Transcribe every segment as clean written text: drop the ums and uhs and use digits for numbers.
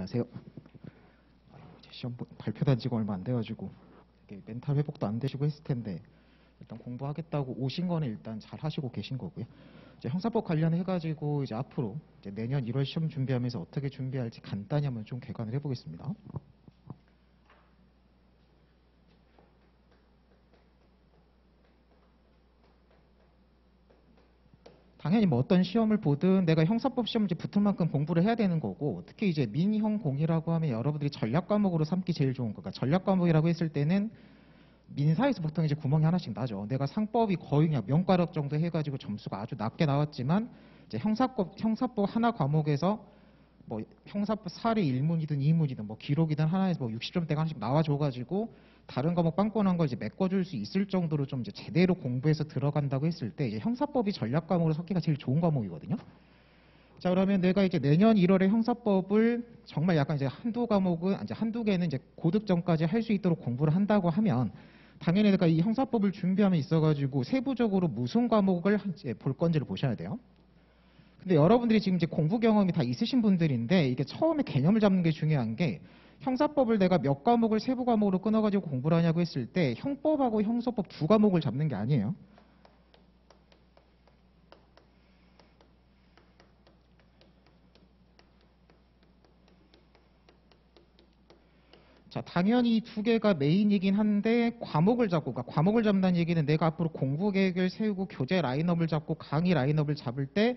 안녕하세요. 이제 시험 발표한 지가 얼마 안 돼가지고 이게 멘탈 회복도 안 되시고 했을 텐데 일단 공부하겠다고 오신 거는 일단 잘 하시고 계신 거고요. 이제 형사법 관련해가지고 이제 앞으로 이제 내년 1월 시험 준비하면서 어떻게 준비할지 간단히 한번 좀 개관을 해보겠습니다. 당연히 뭐 어떤 시험을 보든 내가 형사법 시험 이제 붙을 만큼 공부를 해야 되는 거고, 특히 이제 민형 공이라고 하면 여러분들이 전략 과목으로 삼기 제일 좋은 거가, 전략 과목이라고 했을 때는 민사에서 보통 이제 구멍이 하나씩 나죠. 내가 상법이 거의 그냥 명과력 정도 해가지고 점수가 아주 낮게 나왔지만 이제 형사법 하나 과목에서 뭐 형사법 사례 1문이든 2문이든 뭐 기록이든 하나에서 뭐 60점대가 하나씩 나와줘가지고 다른 과목 빵꾸난 걸 이제 메꿔줄 수 있을 정도로 좀 이제 제대로 공부해서 들어간다고 했을 때 이제 형사법이 전략 과목으로 섞기가 제일 좋은 과목이거든요. 자, 그러면 내가 이제 내년 1월에 형사법을 정말 약간 이제 한두 과목은 이제 한두 개는 이제 고득점까지 할 수 있도록 공부를 한다고 하면 당연히 내가 이 형사법을 준비하면 있어가지고 세부적으로 무슨 과목을 이제 볼 건지를 보셔야 돼요. 근데 여러분들이 지금 이제 공부 경험이 다 있으신 분들인데 이게 처음에 개념을 잡는 게 중요한 게, 형사법을 내가 몇 과목을 세부 과목으로 끊어가지고 공부를 하냐고 했을 때 형법하고 형사법 두 과목을 잡는 게 아니에요. 자, 당연히 이 두 개가 메인이긴 한데 과목을 잡고, 그러니까 과목을 잡는다는 얘기는 내가 앞으로 공부 계획을 세우고 교재 라인업을 잡고 강의 라인업을 잡을 때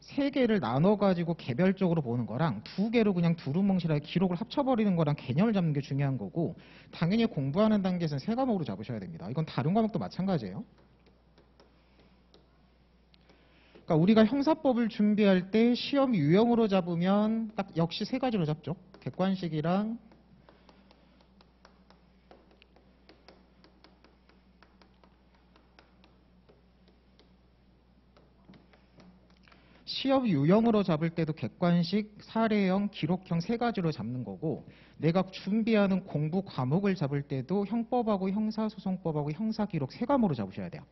세 개를 나눠가지고 개별적으로 보는 거랑 두 개로 그냥 두루뭉실하게 기록을 합쳐버리는 거랑 개념을 잡는 게 중요한 거고, 당연히 공부하는 단계에서는 세 과목으로 잡으셔야 됩니다. 이건 다른 과목도 마찬가지예요. 그러니까 우리가 형사법을 준비할 때 시험 유형으로 잡으면 딱 역시 세 가지로 잡죠. 객관식이랑 시험 유형으로 잡을 때도 객관식, 사례형, 기록형 세 가지로 잡는 거고, 내가 준비하는 공부 과목을 잡을 때도 형법하고 형사소송법하고 형사기록 세 과목으로 잡으셔야 돼요.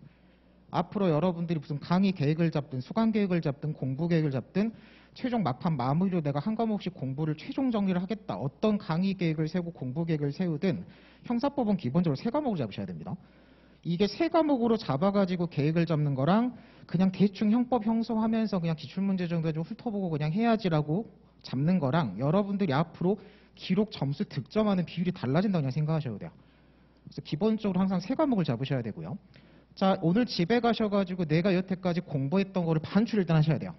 앞으로 여러분들이 무슨 강의 계획을 잡든 수강 계획을 잡든 공부 계획을 잡든 최종 막판 마무리로 내가 한 과목씩 공부를 최종 정리를 하겠다, 어떤 강의 계획을 세우고 공부 계획을 세우든 형사법은 기본적으로 세 과목을 잡으셔야 됩니다. 이게 세 과목으로 잡아가지고 계획을 잡는 거랑 그냥 대충 형법 형성하면서 그냥 기출문제 정도 좀 훑어보고 그냥 해야지라고 잡는 거랑 여러분들이 앞으로 기록 점수 득점하는 비율이 달라진다고 그냥 생각하셔도 돼요. 그래서 기본적으로 항상 세 과목을 잡으셔야 되고요. 자, 오늘 집에 가셔가지고 내가 여태까지 공부했던 거를 반출 일단 하셔야 돼요.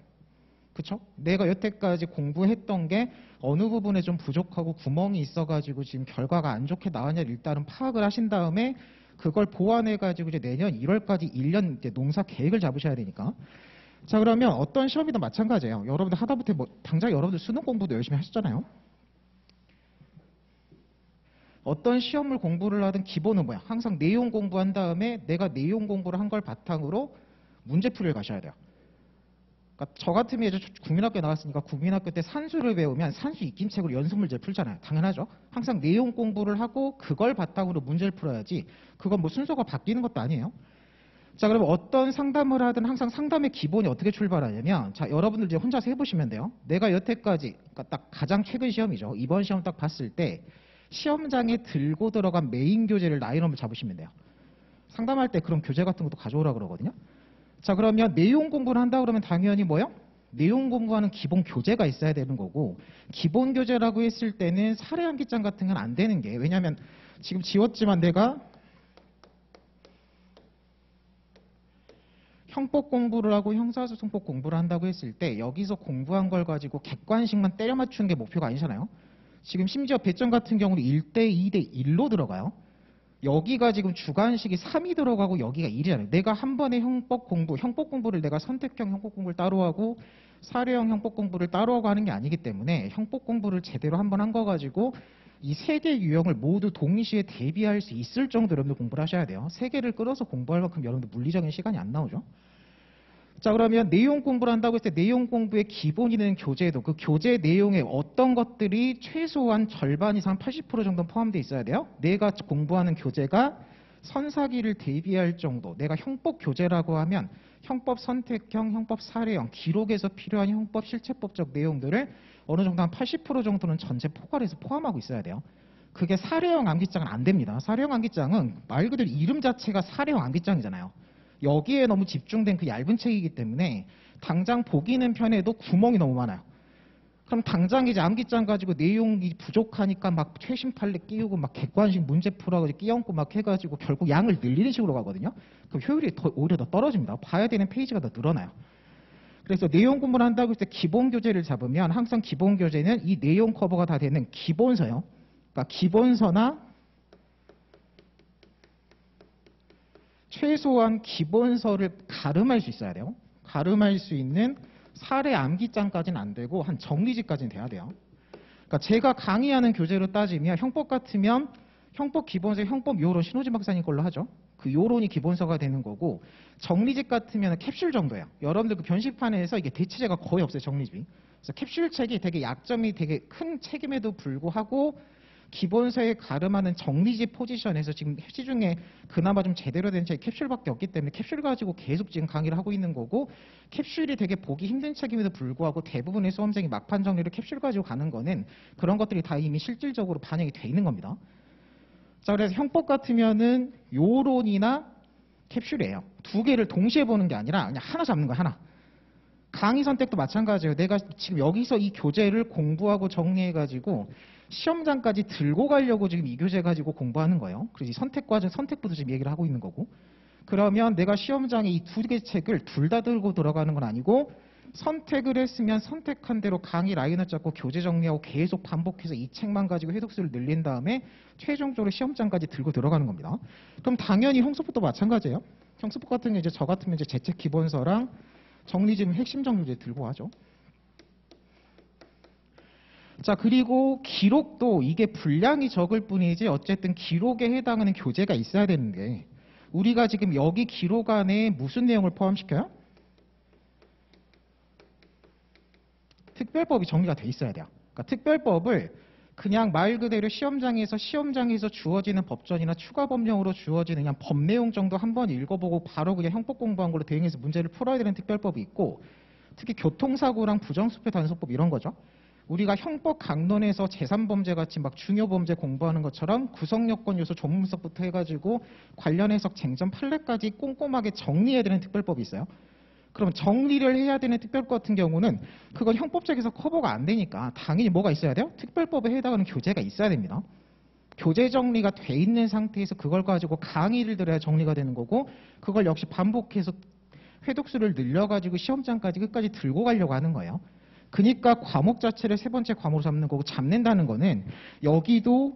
그쵸? 내가 여태까지 공부했던 게 어느 부분에 좀 부족하고 구멍이 있어가지고 지금 결과가 안 좋게 나왔냐를 일단은 파악을 하신 다음에 그걸 보완해가지고 이제 내년 1월까지 1년 이제 농사 계획을 잡으셔야 되니까. 자, 그러면 어떤 시험이든 마찬가지예요. 여러분들 하다못해 뭐 당장 여러분들 수능 공부도 열심히 하셨잖아요. 어떤 시험을 공부를 하든 기본은 뭐야? 항상 내용 공부한 다음에 내가 내용 공부를 한 걸 바탕으로 문제풀이를 가셔야 돼요. 그러니까 저 같으면 이제 국민학교에 나왔으니까 국민학교 때 산수를 배우면 산수 익힘책으로 연습 문제 풀잖아요. 당연하죠. 항상 내용 공부를 하고 그걸 바탕으로 문제를 풀어야지, 그건 뭐 순서가 바뀌는 것도 아니에요. 자, 그러면 어떤 상담을 하든 항상 상담의 기본이 어떻게 출발하냐면, 자, 여러분들 이제 혼자서 해보시면 돼요. 내가 여태까지, 그러니까 딱 가장 최근 시험이죠. 이번 시험 딱 봤을 때 시험장에 들고 들어간 메인 교재를 라인업을 잡으시면 돼요. 상담할 때 그런 교재 같은 것도 가져오라 그러거든요. 자, 그러면 내용 공부를 한다 그러면 당연히 뭐요? 내용 공부하는 기본 교재가 있어야 되는 거고, 기본 교재라고 했을 때는 사례 암기장 같은 건 안 되는 게, 왜냐면 지금 지웠지만 내가 형법 공부를 하고 형사소송법 공부를 한다고 했을 때 여기서 공부한 걸 가지고 객관식만 때려 맞추는 게 목표가 아니잖아요. 지금 심지어 배점 같은 경우는 1대 2대 1로 들어가요. 여기가 지금 주관식이 3이 들어가고 여기가 1이잖아요. 내가 한 번에 형법 공부를 내가 선택형 형법 공부를 따로 하고 사례형 형법 공부를 따로 하고 하는 게 아니기 때문에 형법 공부를 제대로 한 번 한 거 가지고 이 세 개 유형을 모두 동시에 대비할 수 있을 정도로 여러분들 공부를 하셔야 돼요. 세 개를 끌어서 공부할 만큼 여러분들 물리적인 시간이 안 나오죠. 자, 그러면 내용 공부를 한다고 했을 때 내용 공부의 기본이 되는 교재도 그 교재 내용에 어떤 것들이 최소한 절반 이상 80% 정도 포함되어 있어야 돼요. 내가 공부하는 교재가 선사기를 대비할 정도, 내가 형법 교재라고 하면 형법 선택형, 형법 사례형, 기록에서 필요한 형법 실체법적 내용들을 어느 정도 한 80% 정도는 전체 포괄해서 포함하고 있어야 돼요. 그게 사례형 암기장은 안 됩니다. 사례형 암기장은 말 그대로 이름 자체가 사례형 암기장이잖아요. 여기에 너무 집중된 그 얇은 책이기 때문에 당장 보기는 편해도 구멍이 너무 많아요. 그럼 당장 이제 암기장 가지고 내용이 부족하니까 막 최신 판례 끼우고 막 객관식 문제 풀어가지고 끼얹고 막 해가지고 결국 양을 늘리는 식으로 가거든요. 그럼 효율이 오히려 더 떨어집니다. 봐야 되는 페이지가 더 늘어나요. 그래서 내용 공부를 한다고 했을 때 기본 교재를 잡으면 항상 기본 교재는 이 내용 커버가 다 되는 기본서요. 그러니까 기본서나 최소한 기본서를 가름할 수 있어야 돼요. 가름할 수 있는 사례 암기장까지는 안 되고 한 정리집까지는 돼야 돼요. 그러니까 제가 강의하는 교재로 따지면 형법 같으면 형법 기본서, 형법 요론 신호진 박사님 걸로 하죠. 그 요론이 기본서가 되는 거고 정리집 같으면 캡슐 정도예요. 여러분들 그 변식판에서 이게 대체제가 거의 없어요. 정리집이. 그래서 캡슐 책이 되게 약점이 되게 큰 책임에도 불구하고 기본서에 가름하는 정리집 포지션에서 지금 시중에 그나마 좀 제대로 된 책이 캡슐밖에 없기 때문에 캡슐 가지고 계속 지금 강의를 하고 있는 거고 캡슐이 되게 보기 힘든 책임에도 불구하고 대부분의 수험생이 막판 정리를 캡슐 가지고 가는 거는 그런 것들이 다 이미 실질적으로 반영이 돼 있는 겁니다. 자, 그래서 형법 같으면은 요론이나 캡슐이에요. 두 개를 동시에 보는 게 아니라 그냥 하나 잡는 거야, 하나. 강의 선택도 마찬가지예요. 내가 지금 여기서 이 교재를 공부하고 정리해가지고 시험장까지 들고 가려고 지금 이 교재 가지고 공부하는 거예요. 그래서 이 선택 과정, 선택부터 지금 얘기를 하고 있는 거고. 그러면 내가 시험장에 이 두 개 책을 둘 다 들고 들어가는 건 아니고 선택을 했으면 선택한 대로 강의 라인을 잡고 교재 정리하고 계속 반복해서 이 책만 가지고 해독수를 늘린 다음에 최종적으로 시험장까지 들고 들어가는 겁니다. 그럼 당연히 형수법도 마찬가지예요. 형수법 같은 게 이제 저 같으면 이제 제 책 기본서랑 정리집 핵심 정리를 들고 하죠. 자, 그리고 기록도 이게 분량이 적을 뿐이지 어쨌든 기록에 해당하는 교재가 있어야 되는데 우리가 지금 여기 기록 안에 무슨 내용을 포함시켜요? 특별법이 정리가 돼 있어야 돼요. 그러니까 특별법을 그냥 말 그대로 시험장에서 주어지는 법전이나 추가 법령으로 주어지는 그냥 법 내용 정도 한번 읽어보고 바로 그냥 형법 공부한 걸로 대응해서 문제를 풀어야 되는 특별법이 있고 특히 교통사고랑 부정수표 단속법 이런 거죠. 우리가 형법 강론에서 제3범죄 같이 막 중요범죄 공부하는 것처럼 구성요건 요소 조문분석부터 해가지고 관련 해석 쟁점 판례까지 꼼꼼하게 정리해야 되는 특별법이 있어요. 그럼 정리를 해야 되는 특별법 같은 경우는 그건 형법책에서 커버가 안 되니까 당연히 뭐가 있어야 돼요? 특별법에 해당하는 교재가 있어야 됩니다. 교재 정리가 돼 있는 상태에서 그걸 가지고 강의를 들어야 정리가 되는 거고 그걸 역시 반복해서 회독수를 늘려가지고 시험장까지 끝까지 들고 가려고 하는 거예요. 그러니까 과목 자체를 세 번째 과목으로 잡는 거고 잡는다는 거는 여기도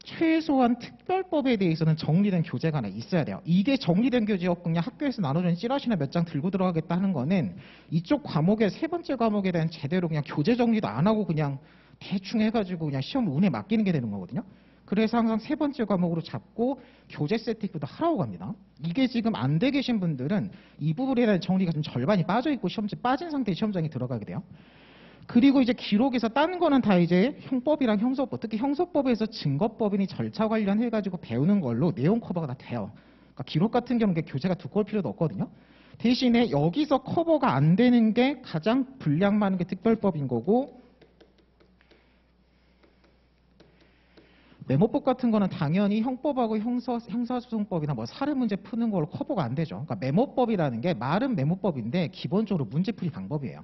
최소한 특별법에 대해서는 정리된 교재가 하나 있어야 돼요. 이게 정리된 교재였고 그냥 학교에서 나눠주는 찌라시나 몇 장 들고 들어가겠다 하는 거는 이쪽 과목의 세 번째 과목에 대한 제대로 그냥 교재 정리도 안 하고 그냥 대충 해가지고 그냥 시험 운에 맡기는 게 되는 거거든요. 그래서 항상 세 번째 과목으로 잡고 교재 세팅부터 하라고 합니다. 이게 지금 안 돼 계신 분들은 이 부분에 대한 정리가 좀 절반이 빠져 있고 시험지 빠진 상태에 시험장에 들어가게 돼요. 그리고 이제 기록에서 딴 거는 다 이제 형법이랑 형소법, 특히 형소법에서 증거법이니 절차 관련해가지고 배우는 걸로 내용 커버가 다 돼요. 그러니까 기록 같은 경우는 교재가 두꺼울 필요도 없거든요. 대신에 여기서 커버가 안 되는 게 가장 분량 많은 게 특별법인 거고 메모법 같은 거는 당연히 형법하고 형사소송법이나 뭐 사례 문제 푸는 걸로 커버가 안 되죠. 그러니까 메모법이라는 게 말은 메모법인데 기본적으로 문제풀이 방법이에요.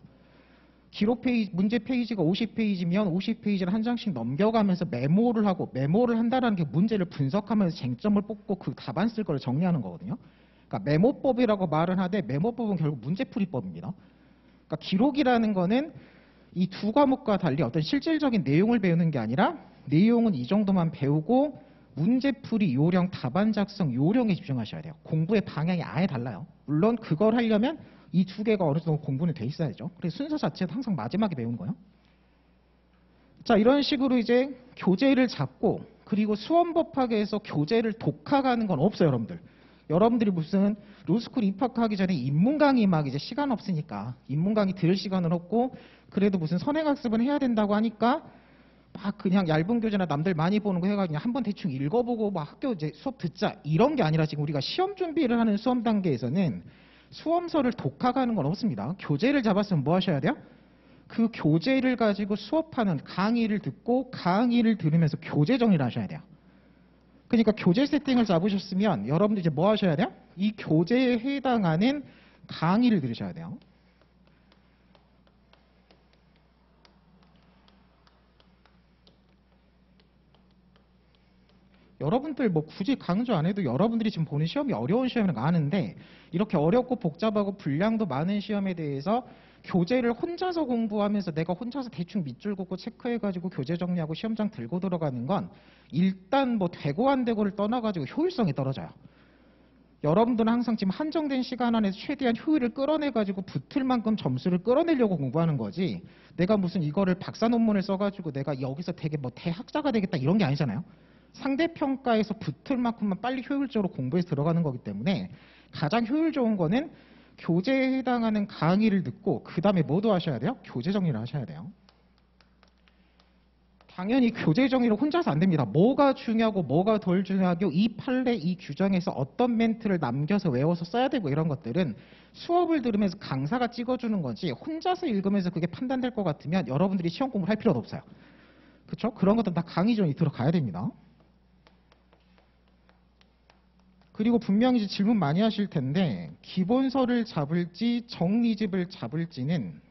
기록 페이지, 문제 페이지가 50페이지면 50페이지를 한 장씩 넘겨가면서 메모를 하고 메모를 한다는 게 문제를 분석하면서 쟁점을 뽑고 그 답안 쓸 거를 정리하는 거거든요. 그러니까 메모법이라고 말은 하되 메모법은 결국 문제풀이법입니다. 그러니까 기록이라는 거는 이 두 과목과 달리 어떤 실질적인 내용을 배우는 게 아니라 내용은 이 정도만 배우고 문제풀이 요령, 답안 작성 요령에 집중하셔야 돼요. 공부의 방향이 아예 달라요. 물론 그걸 하려면 이 두 개가 어느 정도 공부는 돼 있어야죠. 그래서 순서 자체는 항상 마지막에 배우는 거예요. 자, 이런 식으로 이제 교재를 잡고 그리고 수험법학에서 교재를 독학하는 건 없어요, 여러분들. 여러분들이 무슨 로스쿨 입학하기 전에 인문 강의 막 이제 시간 없으니까 인문 강의 들을 시간은 없고 그래도 무슨 선행학습은 해야 된다고 하니까 막 그냥 얇은 교재나 남들 많이 보는 거 해가지고 한번 대충 읽어보고 막 학교 이제 수업 듣자 이런 게 아니라 지금 우리가 시험 준비를 하는 수험 단계에서는 수험서를 독학하는 건 없습니다. 교재를 잡았으면 뭐 하셔야 돼요? 그 교재를 가지고 수업하는 강의를 듣고 강의를 들으면서 교재 정리를 하셔야 돼요. 그러니까 교재 세팅을 잡으셨으면 여러분들 이제 뭐 하셔야 돼요? 이 교재에 해당하는 강의를 들으셔야 돼요. 여러분들 뭐 굳이 강조 안 해도 여러분들이 지금 보는 시험이 어려운 시험이라는 거 아는데 이렇게 어렵고 복잡하고 분량도 많은 시험에 대해서 교재를 혼자서 공부하면서 내가 혼자서 대충 밑줄 긋고 체크해가지고 교재 정리하고 시험장 들고 들어가는 건 일단 뭐 되고 안 되고를 떠나가지고 효율성이 떨어져요. 여러분들은 항상 지금 한정된 시간 안에서 최대한 효율을 끌어내가지고 붙을 만큼 점수를 끌어내려고 공부하는 거지 내가 무슨 이거를 박사 논문을 써가지고 내가 여기서 되게 뭐 대학자가 되겠다 이런 게 아니잖아요. 상대평가에서 붙을 만큼만 빨리 효율적으로 공부해서 들어가는 거기 때문에 가장 효율 좋은 거는 교재에 해당하는 강의를 듣고 그 다음에 뭐도 하셔야 돼요? 교재 정리를 하셔야 돼요. 당연히 교재 정리를 혼자서 안 됩니다. 뭐가 중요하고 뭐가 덜 중요하고 이 판례 이 규정에서 어떤 멘트를 남겨서 외워서 써야 되고 이런 것들은 수업을 들으면서 강사가 찍어주는 거지 혼자서 읽으면서 그게 판단될 것 같으면 여러분들이 시험 공부를 할 필요도 없어요. 그렇죠? 그런 것들은 다 강의 전에 들어가야 됩니다. 그리고 분명히 이제 질문 많이 하실 텐데 기본서를 잡을지 정리집을 잡을지는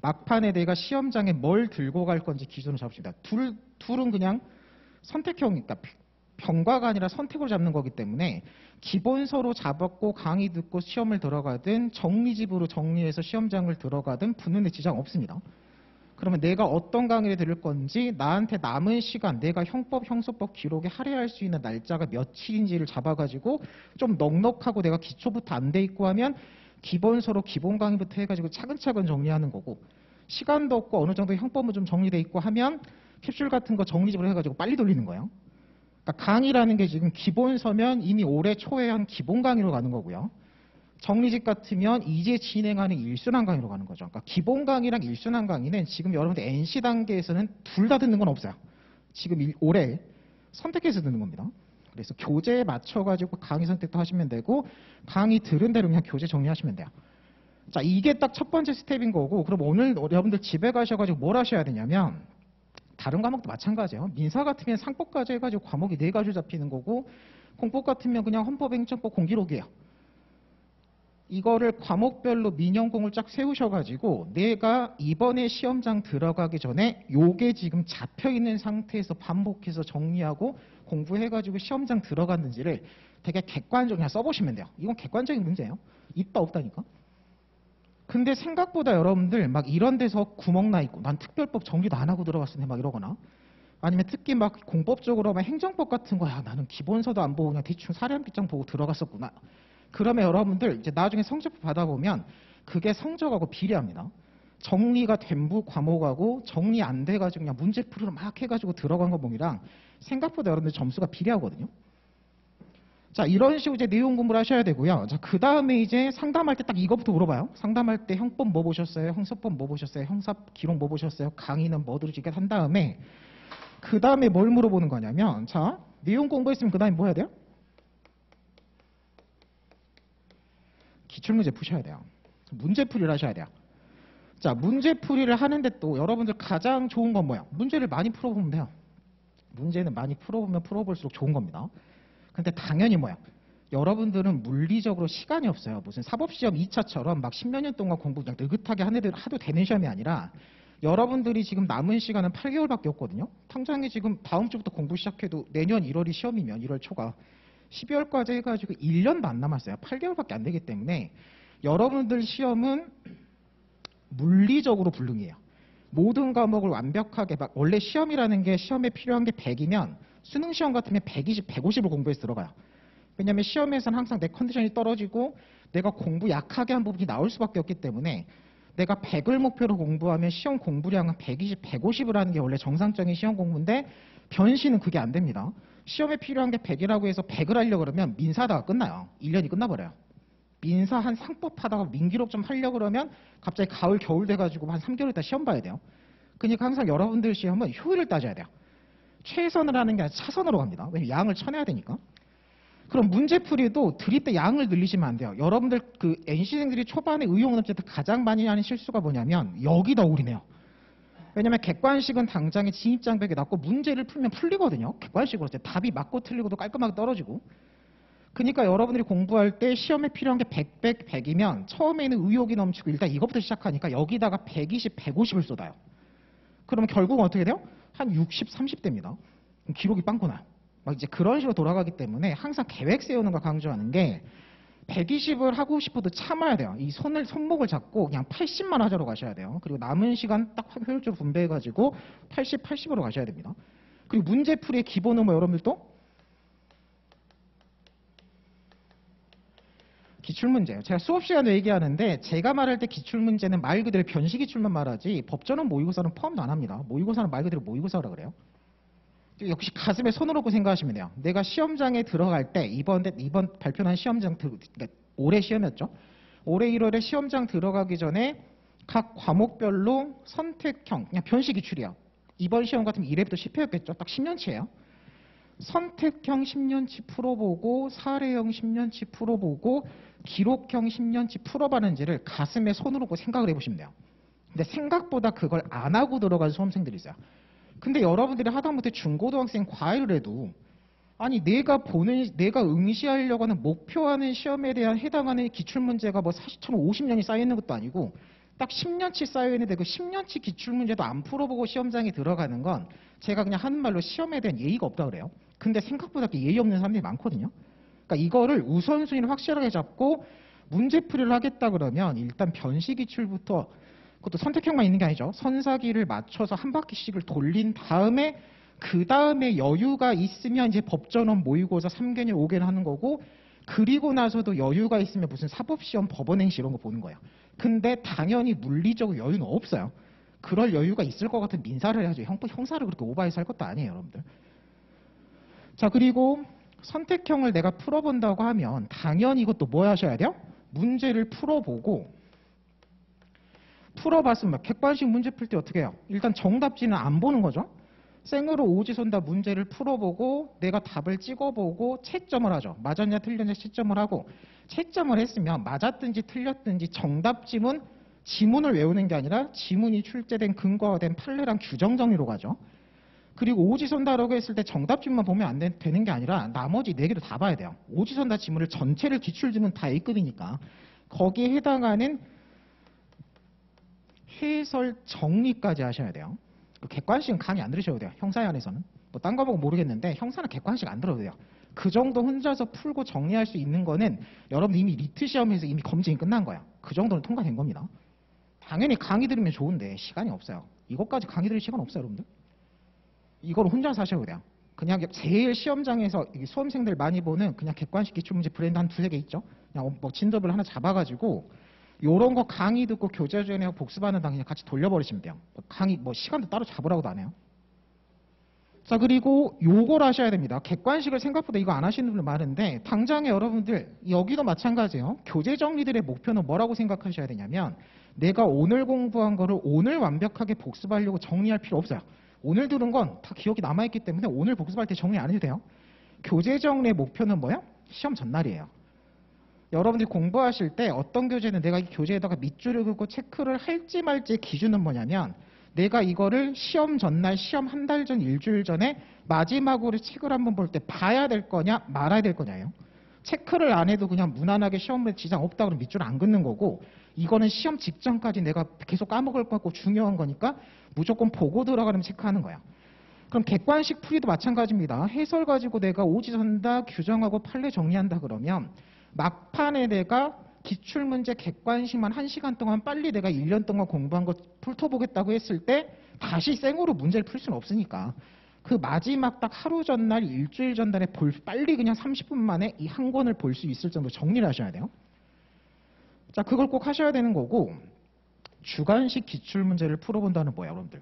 막판에 내가 시험장에 뭘 들고 갈 건지 기준으로 잡읍시다. 둘은 그냥 선택형이니까 병과가 아니라 선택으로 잡는 거기 때문에 기본서로 잡았고 강의 듣고 시험을 들어가든 정리집으로 정리해서 시험장을 들어가든 붙는 데 지장 없습니다. 그러면 내가 어떤 강의를 들을 건지 나한테 남은 시간 내가 형법, 형소법 기록에 할애할 수 있는 날짜가 며칠인지를 잡아가지고 좀 넉넉하고 내가 기초부터 안 돼 있고 하면 기본서로 기본 강의부터 해가지고 차근차근 정리하는 거고 시간도 없고 어느 정도 형법은 좀 정리돼 있고 하면 캡슐 같은 거 정리집으로 해가지고 빨리 돌리는 거예요. 그러니까 강의라는 게 지금 기본서면 이미 올해 초에 한 기본 강의로 가는 거고요. 정리집 같으면 이제 진행하는 일순환 강의로 가는 거죠. 그러니까 기본 강의랑 일순환 강의는 지금 여러분들 NC 단계에서는 둘 다 듣는 건 없어요. 지금 올해 선택해서 듣는 겁니다. 그래서 교재에 맞춰가지고 강의 선택도 하시면 되고 강의 들은 대로 그냥 교재 정리하시면 돼요. 자, 이게 딱 첫 번째 스텝인 거고 그럼 오늘 여러분들 집에 가셔가지고 뭘 하셔야 되냐면 다른 과목도 마찬가지예요. 민사 같으면 상법까지 해가지고 과목이 4가지 잡히는 거고 공법 같으면 그냥 헌법, 행정법, 공기록이에요. 이거를 과목별로 민영공을 쫙 세우셔가지고 내가 이번에 시험장 들어가기 전에 요게 지금 잡혀있는 상태에서 반복해서 정리하고 공부해가지고 시험장 들어갔는지를 되게 객관적으로 그냥 써보시면 돼요. 이건 객관적인 문제예요. 있다 없다니까. 근데 생각보다 여러분들 막 이런 데서 구멍 나 있고 난 특별법 정리도 안 하고 들어갔으네 막 이러거나 아니면 특히 막 공법적으로 막 행정법 같은 거야 나는 기본서도 안 보고 그냥 대충 사례 한 빗장 보고 들어갔었구나. 그러면 여러분들 이제 나중에 성적표 받아보면 그게 성적하고 비례합니다. 정리가 된 과목하고 정리 안 돼가지고 그냥 문제풀이로 막 해가지고 들어간 과목이랑 생각보다 여러분들 점수가 비례하거든요. 자, 이런 식으로 이제 내용 공부를 하셔야 되고요. 자, 그 다음에 이제 상담할 때 딱 이거부터 물어봐요. 상담할 때 형법 뭐 보셨어요? 형사법 뭐 보셨어요? 형사 기록 뭐 보셨어요? 강의는 뭐 들으시게 한 다음에 그 다음에 뭘 물어보는 거냐면 자, 내용 공부했으면 그 다음에 뭐 해야 돼요? 기출문제 푸셔야 돼요. 문제풀이를 하셔야 돼요. 자, 문제풀이를 하는데 또 여러분들 가장 좋은 건 뭐야? 문제를 많이 풀어보면 돼요. 문제는 많이 풀어보면 풀어볼수록 좋은 겁니다. 근데 당연히 뭐야? 여러분들은 물리적으로 시간이 없어요. 무슨 사법시험 2차처럼 막 10몇 년 동안 공부 그냥 느긋하게 하도 되는 시험이 아니라 여러분들이 지금 남은 시간은 8개월밖에 없거든요. 당장에 지금 다음 주부터 공부 시작해도 내년 1월이 시험이면 1월 초가 12월까지 해가지고 1년도 안 남았어요. 8개월밖에 안 되기 때문에 여러분들 시험은 물리적으로 불능이에요. 모든 과목을 완벽하게 원래 시험이라는 게 시험에 필요한 게 100이면 수능 시험 같으면 120, 150을 공부해서 들어가요. 왜냐하면 시험에서는 항상 내 컨디션이 떨어지고 내가 공부 약하게 한 부분이 나올 수밖에 없기 때문에 내가 100을 목표로 공부하면 시험 공부량은 120, 150을 하는 게 원래 정상적인 시험 공부인데 변시는 그게 안 됩니다. 시험에 필요한 게 100이라고 해서 100을 하려고 그러면 민사하다가 끝나요. 1년이 끝나버려요. 민사 한 상법 하다가 민기록 좀 하려고 그러면 갑자기 가을, 겨울 돼가지고 한 3개월 있다 시험 봐야 돼요. 그러니까 항상 여러분들 시험은 효율을 따져야 돼요. 최선을 하는 게 아니라 차선으로 갑니다. 왜냐면 양을 쳐내야 되니까. 그럼 문제풀이도 드릴 때 양을 늘리시면 안 돼요. 여러분들 그 NC생들이 초반에 의용문제 때 가장 많이 하는 실수가 뭐냐면 여기다 올이네요. 왜냐면 객관식은 당장에 진입장벽이 낮고 문제를 풀면 풀리거든요. 객관식으로 답이 맞고 틀리고도 깔끔하게 떨어지고. 그러니까 여러분들이 공부할 때 시험에 필요한 게 100, 100, 100이면 처음에는 의욕이 넘치고 일단 이것부터 시작하니까 여기다가 120, 150을 쏟아요. 그러면 결국은 어떻게 돼요? 한 60, 30대입니다. 기록이 빵꾸 나요. 막 이제 그런 식으로 돌아가기 때문에 항상 계획 세우는 거 강조하는 게 120을 하고 싶어도 참아야 돼요. 이 손목을 잡고 그냥 80만 하자로 가셔야 돼요. 그리고 남은 시간 딱 효율적으로 분배해가지고 80, 80으로 가셔야 됩니다. 그리고 문제풀이의 기본은 뭐 여러분들도 기출문제예요. 제가 수업 시간에 얘기하는데 제가 말할 때 기출문제는 말 그대로 변시기출만 말하지 법전은 모의고사는 포함도 안 합니다. 모의고사는 말 그대로 모의고사라 그래요. 역시 가슴에 손을 얹고 생각하시면 돼요. 내가 시험장에 들어갈 때 이번 발표한 시험장 그러니까 올해 시험이었죠. 올해 1월에 시험장 들어가기 전에 각 과목별로 선택형 그냥 변시기출이야. 이번 시험 같으면 1회부터 10회였겠죠. 딱 10년치예요. 선택형 10년치 풀어보고 사례형 10년치 풀어보고 기록형 10년치 풀어봤는지를 가슴에 손을 얹고 생각을 해보시면 돼요. 근데 생각보다 그걸 안 하고 들어간 수험생들이 있어요. 근데 여러분들이 하다못해 중고등학생 과외를 해도 아니 내가 응시하려고 하는 목표하는 시험에 대한 해당하는 기출문제가 뭐 40,050년이 쌓여있는 것도 아니고 딱 10년치 쌓여있는데 그 10년치 기출문제도 안 풀어보고 시험장에 들어가는 건 제가 그냥 하는 말로 시험에 대한 예의가 없다 그래요. 근데 생각보다 예의 없는 사람들이 많거든요. 그러니까 이거를 우선순위를 확실하게 잡고 문제풀이를 하겠다 그러면 일단 변시기출부터 그것도 선택형만 있는 게 아니죠. 선사기를 맞춰서 한 바퀴씩을 돌린 다음에 그 다음에 여유가 있으면 이제 법전원 모의고사 3개년 5개년 하는 거고 그리고 나서도 여유가 있으면 무슨 사법시험 법원행시 이런 거 보는 거예요. 근데 당연히 물리적으로 여유는 없어요. 그럴 여유가 있을 것 같은 민사를 해야죠. 형사를 그렇게 오버해서 할 것도 아니에요, 여러분들. 자, 그리고 선택형을 내가 풀어본다고 하면 당연히 이것도 뭐 하셔야 돼요? 문제를 풀어보고 풀어봤으면 객관식 문제 풀 때 어떻게 해요? 일단 정답지는 안 보는 거죠. 생으로 오지선다 문제를 풀어보고 내가 답을 찍어보고 채점을 하죠. 맞았냐 틀렸냐 채점을 하고 채점을 했으면 맞았든지 틀렸든지 정답 지문을 외우는 게 아니라 지문이 출제된 근거가 된 판례랑 규정 정리로 가죠. 그리고 오지선다라고 했을 때 정답 지문만 보면 안 되는 게 아니라 나머지 4개도 다 봐야 돼요. 오지선다 지문을 전체를 기출지문 다 A급이니까 거기에 해당하는 해설 정리까지 하셔야 돼요. 객관식은 강의 안 들으셔도 돼요. 형사에 한해서는. 뭐 딴 거 보고 모르겠는데 형사는 객관식 안 들어도 돼요. 그 정도 혼자서 풀고 정리할 수 있는 거는 여러분 이미 리트 시험에서 이미 검증이 끝난 거야. 그 정도는 통과된 겁니다. 당연히 강의 들으면 좋은데 시간이 없어요. 이것까지 강의 들을 시간 없어요, 여러분들. 이걸 혼자서 하셔도 돼요. 그냥 제일 시험장에서 수험생들 많이 보는 그냥 객관식 기출문제 브랜드 한 2-3개 있죠. 그냥 뭐 진도별 하나 잡아가지고 요런 거 강의 듣고 교재 중에 복습하는 당 그냥 같이 돌려버리시면 돼요. 강의 뭐 시간도 따로 잡으라고도 안 해요. 자, 그리고 요걸 하셔야 됩니다. 객관식을 생각보다 이거 안 하시는 분들 많은데 당장에 여러분들 여기도 마찬가지예요. 교재 정리들의 목표는 뭐라고 생각하셔야 되냐면 내가 오늘 공부한 거를 오늘 완벽하게 복습하려고 정리할 필요 없어요. 오늘 들은 건 다 기억이 남아있기 때문에 오늘 복습할 때 정리 안 해도 돼요. 교재 정리의 목표는 뭐예요? 시험 전날이에요. 여러분들이 공부하실 때 어떤 교재는 내가 이 교재에다가 밑줄을 긋고 체크를 할지 말지의 기준은 뭐냐면 내가 이거를 시험 전날, 시험 한 달 전, 일주일 전에 마지막으로 책을 한번 볼 때 봐야 될 거냐 말아야 될 거냐예요. 체크를 안 해도 그냥 무난하게 시험에 지장 없다 그러면 밑줄 안 긋는 거고 이거는 시험 직전까지 내가 계속 까먹을 것 같고 중요한 거니까 무조건 보고 들어가면 체크하는 거야. 그럼 객관식 풀이도 마찬가지입니다. 해설 가지고 내가 오지선다, 규정하고 판례 정리한다 그러면 막판에 내가 기출문제 객관식만 1시간 동안 빨리 내가 1년 동안 공부한 거 풀어보겠다고 했을 때 다시 생으로 문제를 풀 수는 없으니까 그 마지막 딱 하루 전날, 일주일 전날에 빨리 그냥 30분 만에 이 한 권을 볼 수 있을 정도로 정리를 하셔야 돼요. 자, 그걸 꼭 하셔야 되는 거고 주관식 기출문제를 풀어본다는 뭐예요, 여러분들?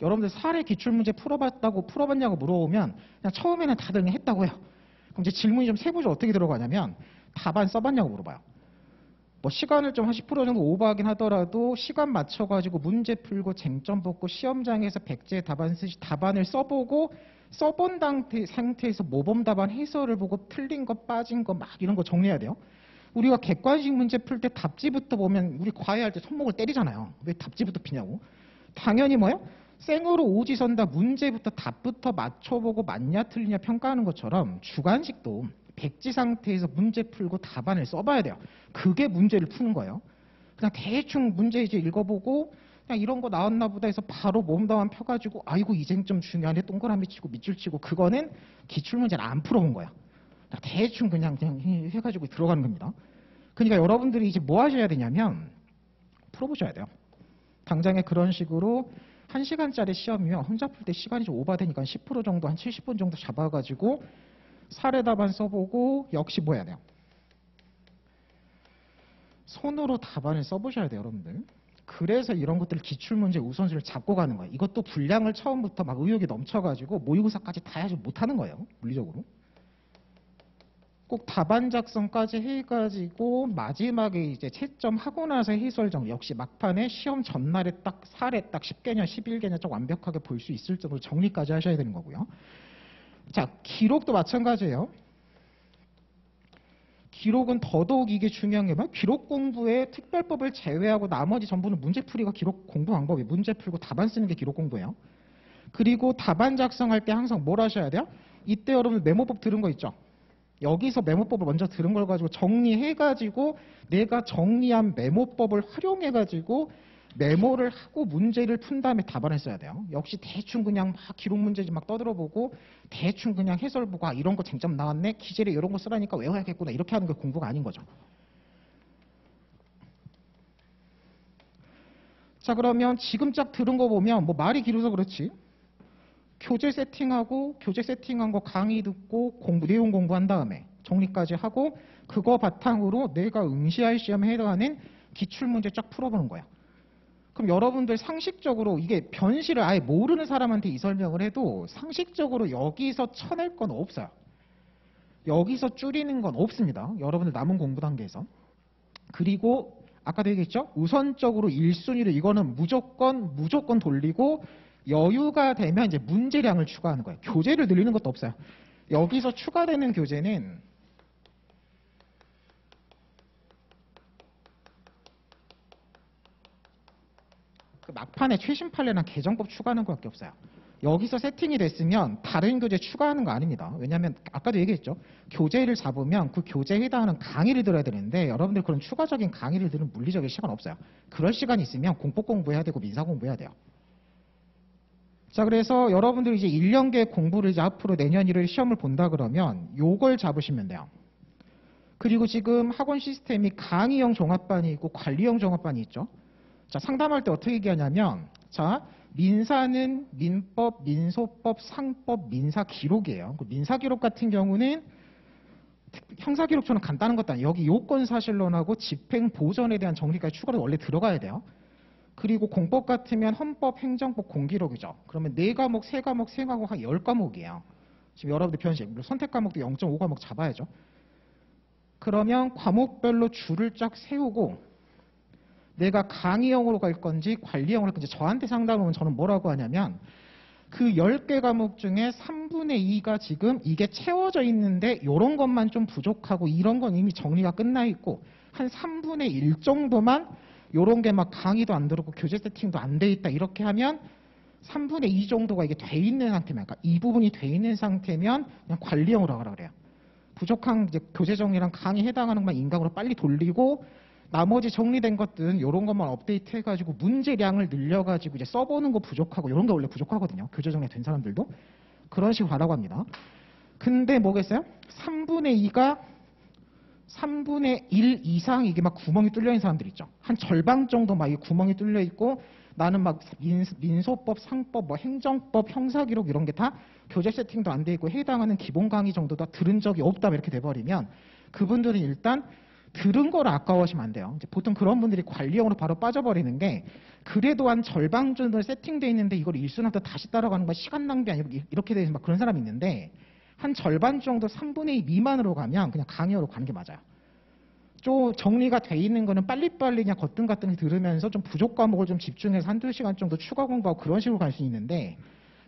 여러분들 사례 기출문제 풀어봤냐고 물어보면 그냥 처음에는 다들 그냥 했다고 해요. 그럼 이제 질문이 좀 세부적으로 어떻게 들어가냐면 답안 써봤냐고 물어봐요. 뭐 시간을 좀 한 10% 정도 오버하긴 하더라도 시간 맞춰가지고 문제 풀고 쟁점 뽑고 시험장에서 백제 답안 쓰시 답안을 써보고 써본 상태에서 모범 답안 해설을 보고 틀린 거 빠진 거 막 이런 거 정리해야 돼요. 우리가 객관식 문제 풀 때 답지부터 보면 우리 과외할 때 손목을 때리잖아요. 왜 답지부터 피냐고. 당연히 뭐예요? 생으로 오지선다 문제부터 답부터 맞춰보고 맞냐 틀리냐 평가하는 것처럼 주관식도 백지 상태에서 문제 풀고 답안을 써봐야 돼요. 그게 문제를 푸는 거예요. 그냥 대충 문제 이제 읽어보고 그냥 이런 거 나왔나 보다 해서 바로 몸담안 펴가지고 아이고 이 쟁점 중요하네 동그라미 치고 밑줄 치고 그거는 기출문제를 안 풀어본 거야. 대충 그냥 해가지고 들어가는 겁니다. 그러니까 여러분들이 이제 뭐 하셔야 되냐면 풀어보셔야 돼요. 당장에 그런 식으로 1시간짜리 시험이면 혼자 풀 때 시간이 좀 오버되니까 10% 정도 한 70분 정도 잡아가지고 사례 답안 써보고 역시 뭐 해야 돼요? 손으로 답안을 써보셔야 돼요, 여러분들. 그래서 이런 것들 기출문제 우선순위를 잡고 가는 거예요. 이것도 분량을 처음부터 막 의욕이 넘쳐가지고 모의고사까지 다 해야지 못하는 거예요, 물리적으로. 꼭 답안 작성까지 해가지고 마지막에 이제 채점하고 나서 해설 정리 역시 막판에 시험 전날에 딱 사례 딱 10개냐 11개냐 좀 완벽하게 볼 수 있을 정도로 정리까지 하셔야 되는 거고요. 자, 기록도 마찬가지예요. 기록은 더더욱 이게 중요한 게 뭐야? 기록 공부에 특별법을 제외하고 나머지 전부는 문제풀이가 기록 공부 방법이에요. 문제 풀고 답안 쓰는 게 기록 공부예요. 그리고 답안 작성할 때 항상 뭘 하셔야 돼요? 이때 여러분 메모법 들은 거 있죠? 여기서 메모법을 먼저 들은 걸 가지고 정리해가지고 내가 정리한 메모법을 활용해가지고 메모를 하고 문제를 푼 다음에 답안을 써야 돼요. 역시 대충 그냥 막 기록 문제집 막 떠들어보고 대충 그냥 해설 보고 아 이런 거 쟁점 나왔네 기재를 이런 거 쓰라니까 외워야겠구나 이렇게 하는 게 공부가 아닌 거죠. 자 그러면 지금 쫙 들은 거 보면 뭐 말이 길어서 그렇지 교재 세팅하고 교재 세팅한 거 강의 듣고 내용 공부한 다음에 정리까지 하고 그거 바탕으로 내가 응시할 시험에 해당하는 기출문제 쫙 풀어보는 거야. 그럼 여러분들 상식적으로 이게 변시를 아예 모르는 사람한테 이 설명을 해도 상식적으로 여기서 쳐낼 건 없어요. 여기서 줄이는 건 없습니다. 여러분들 남은 공부 단계에서. 그리고 아까도 얘기했죠? 우선적으로 1순위로 이거는 무조건 돌리고 여유가 되면 이제 문제량을 추가하는 거예요. 교재를 늘리는 것도 없어요. 여기서 추가되는 교재는 그 막판에 최신 판례나 개정법 추가하는 것밖에 없어요. 여기서 세팅이 됐으면 다른 교재 추가하는 거 아닙니다. 왜냐하면 아까도 얘기했죠. 교재를 잡으면 그 교재에 해당하는 강의를 들어야 되는데 여러분들 그런 추가적인 강의를 들은 물리적인 시간 없어요. 그럴 시간이 있으면 공법 공부해야 되고 민사 공부해야 돼요. 자 그래서 여러분들이 이제 1년계 공부를 이제 앞으로 내년 1월 시험을 본다 그러면 요걸 잡으시면 돼요. 그리고 지금 학원 시스템이 강의형 종합반이 있고 관리형 종합반이 있죠. 자 상담할 때 어떻게 얘기하냐면 자 민사는 민법, 민소법, 상법, 민사기록이에요. 그 민사기록 같은 경우는 형사기록처럼 간단한 것도 아니에요. 여기 요건사실론하고 집행보전에 대한 정리까지 추가로 원래 들어가야 돼요. 그리고 공법 같으면 헌법, 행정법, 공기록이죠. 그러면 4과목, 3과목, 3과목 한 10과목이에요. 지금 여러분들 편식, 선택 과목도 0.5과목 잡아야죠. 그러면 과목별로 줄을 쫙 세우고 내가 강의형으로 갈 건지 관리형으로 갈 건지 저한테 상담하면 저는 뭐라고 하냐면 그 10개 과목 중에 3분의 2가 지금 이게 채워져 있는데 이런 것만 좀 부족하고 이런 건 이미 정리가 끝나 있고 한 3분의 1 정도만 이런 게 막 강의도 안 들었고 교재 세팅도 안 돼 있다 이렇게 하면 3분의 2 정도가 이게 돼 있는 상태면 그러니까 이 부분이 돼 있는 상태면 그냥 관리형으로 하라 그래요. 부족한 이제 교재 정리랑 강의 해당하는 것만 인강으로 빨리 돌리고 나머지 정리된 것들은 이런 것만 업데이트 해가지고 문제량을 늘려가지고 이제 써보는 거 부족하고 이런 게 원래 부족하거든요. 교재 정리 된 사람들도. 그런 식으로 하라고 합니다. 근데 뭐겠어요? 3분의 2가 3분의 1 이상 이게 막 구멍이 뚫려 있는 사람들 있죠. 한 절반 정도 막 이 구멍이 뚫려 있고 나는 막 민소법, 상법, 뭐 행정법, 형사기록 이런 게 다 교재 세팅도 안 돼 있고 해당하는 기본 강의 정도 다 들은 적이 없다 이렇게 돼버리면 그분들은 일단 들은 걸 아까워하시면 안 돼요. 이제 보통 그런 분들이 관리형으로 바로 빠져버리는 게 그래도 한 절반 정도 세팅돼 있는데 이걸 일순환부터 다시 따라가는 건 시간 낭비 아니고 이렇게 되는 막 그런 사람이 있는데 한 절반 정도 3분의 2 미만으로 가면 그냥 강의형으로 가는 게 맞아요. 좀 정리가 돼 있는 거는 빨리빨리 그냥 거뜬가뜬 들으면서 좀 부족 과목을 좀 집중해서 한두 시간 정도 추가 공부하고 그런 식으로 갈 수 있는데,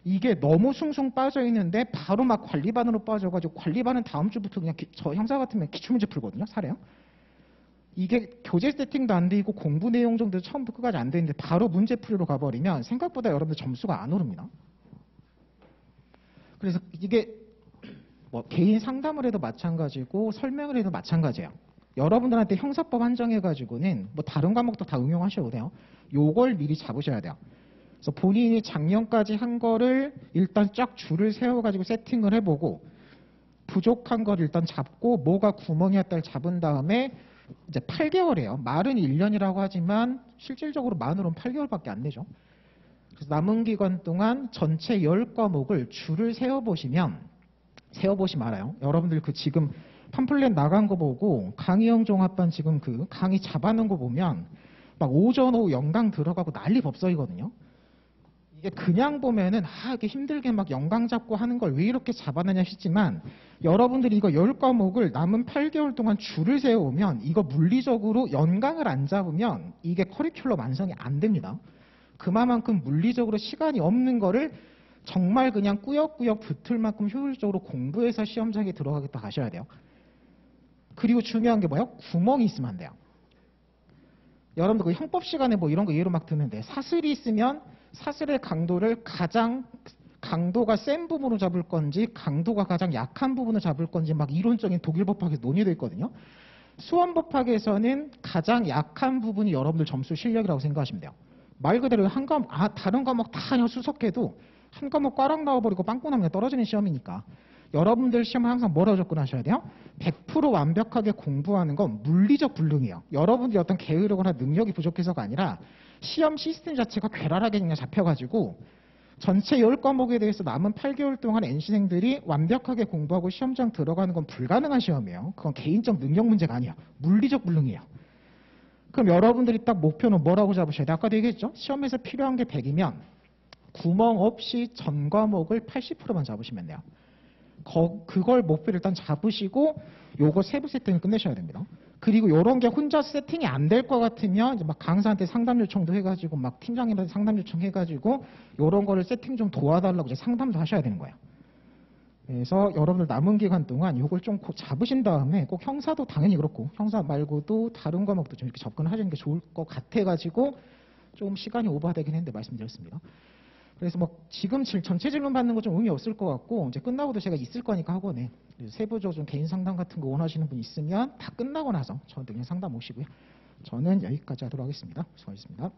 이게 너무 숭숭 빠져 있는데 바로 막 관리반으로 빠져가지고 관리반은 다음 주부터 그냥 저 형사 같으면 기출문제 풀거든요. 사례요. 이게 교재 세팅도 안 돼 있고 공부 내용 정도 처음부터 끝까지 안 돼 있는데 바로 문제 풀이로 가버리면 생각보다 여러분들 점수가 안 오릅니다. 그래서 이게 뭐 개인 상담을 해도 마찬가지고 설명을 해도 마찬가지예요. 여러분들한테 형사법 한정해가지고는 뭐 다른 과목도 다 응용하셔도 돼요. 요걸 미리 잡으셔야 돼요. 그래서 본인이 작년까지 한 거를 일단 쫙 줄을 세워가지고 세팅을 해보고 부족한 걸 일단 잡고 뭐가 구멍이었다를 잡은 다음에 이제 8개월이에요. 말은 1년이라고 하지만 실질적으로 만으로는 8개월밖에 안 되죠. 그래서 남은 기간 동안 전체 10과목을 줄을 세워보시면 알아요. 여러분들 그 지금 팜플렛 나간 거 보고 강의형 종합반 지금 그 강의 잡아놓은 거 보면 막 오전 오후 연강 들어가고 난리 법석이거든요. 이게 그냥 보면은 이렇게 힘들게 막 연강 잡고 하는 걸 왜 이렇게 잡아내냐 싶지만, 여러분들이 이거 10과목을 남은 8개월 동안 줄을 세워오면 이거 물리적으로 연강을 안 잡으면 이게 커리큘럼 완성이 안 됩니다. 그만큼 물리적으로 시간이 없는 거를 정말 그냥 꾸역꾸역 붙을 만큼 효율적으로 공부해서 시험장에 들어가겠다 하셔야 돼요. 그리고 중요한 게 뭐예요? 구멍이 있으면 안 돼요. 여러분들 그 형법 시간에 뭐 이런 거 예로 막 드는데, 사슬이 있으면 사슬의 강도를 가장 강도가 센 부분으로 잡을 건지 강도가 가장 약한 부분을 잡을 건지 막 이론적인 독일 법학에서 논의되어 있거든요. 수원 법학에서는 가장 약한 부분이 여러분들 점수 실력이라고 생각하시면 돼요. 말 그대로 한 과목, 다른 과목 다 그냥 수석해도 한 과목 꽈락 나와버리고 빵꾸 나면 떨어지는 시험이니까 여러분들 시험은 항상 뭐라고 접근하셔야 돼요? 100% 완벽하게 공부하는 건 물리적 불능이에요. 여러분들이 어떤 게으르거나 능력이 부족해서가 아니라 시험 시스템 자체가 괴랄하게 그냥 잡혀가지고 전체 10과목에 대해서 남은 8개월 동안 NC생들이 완벽하게 공부하고 시험장 들어가는 건 불가능한 시험이에요. 그건 개인적 능력 문제가 아니에요. 물리적 불능이에요. 그럼 여러분들이 딱 목표는 뭐라고 잡으셔야 돼요? 아까도 얘기했죠? 시험에서 필요한 게 100이면 구멍 없이 전 과목을 80%만 잡으시면 돼요. 그걸 목표를 일단 잡으시고 요거 세부 세팅을 끝내셔야 됩니다. 그리고 요런 게 혼자 세팅이 안 될 것 같으면 이제 막 강사한테 상담 요청도 해가지고 막 팀장님한테 상담 요청해가지고 요런 거를 세팅 좀 도와달라고 이제 상담도 하셔야 되는 거예요. 그래서 여러분들 남은 기간 동안 요걸 좀 잡으신 다음에 꼭 형사도 당연히 그렇고 형사 말고도 다른 과목도 좀 이렇게 접근하시는 게 좋을 것 같아가지고 좀 시간이 오버되긴 했는데 말씀드렸습니다. 그래서 뭐 지금 전체 질문 받는 거 좀 의미 없을 것 같고 이제 끝나고도 제가 있을 거니까 학원에 세부적으로 좀 개인 상담 같은 거 원하시는 분 있으면 다 끝나고 나서 저한테 그냥 상담 오시고요. 저는 여기까지 하도록 하겠습니다. 수고하셨습니다.